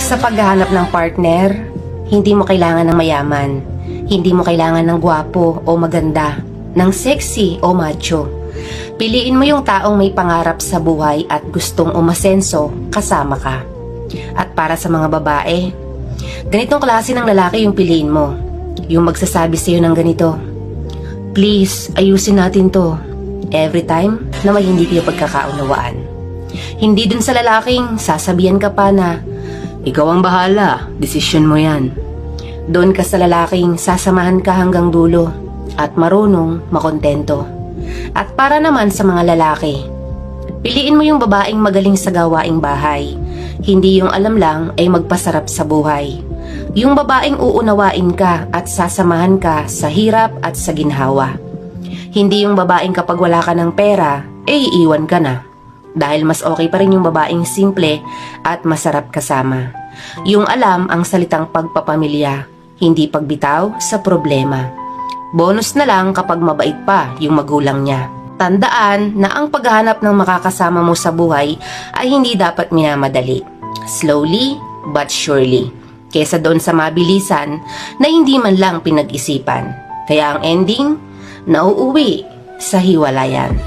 Sa paghahanap ng partner, hindi mo kailangan ng mayaman. Hindi mo kailangan ng gwapo o maganda, ng sexy o macho. Piliin mo yung taong may pangarap sa buhay at gustong umasenso kasama ka. At para sa mga babae, ganitong klase ng lalaki yung piliin mo. Yung magsasabi sa'yo ng ganito, "Please, ayusin natin to." Every time na may hindi kayo pagkakaunawaan. Hindi dun sa lalaking sasabihan ka pa na, "Ikaw ang bahala, desisyon mo yan." Doon ka sa lalaking sasamahan ka hanggang dulo at marunong makontento. At para naman sa mga lalaki, piliin mo yung babaeng magaling sa gawaing bahay. Hindi yung alam lang ay magpasarap sa buhay. Yung babaeng uunawain ka at sasamahan ka sa hirap at sa ginhawa. Hindi yung babaeng kapag wala ka ng pera, iiwan ka na. Dahil mas okay pa rin yung babaeng simple at masarap kasama. Yung alam ang salitang pagpapamilya, hindi pagbitaw sa problema. Bonus na lang kapag mabait pa yung magulang niya. Tandaan na ang paghahanap ng makakasama mo sa buhay ay hindi dapat minamadali. Slowly but surely. Kesa doon sa mabilisan na hindi man lang pinag-isipan. Kaya ang ending, nauuwi sa hiwalayan.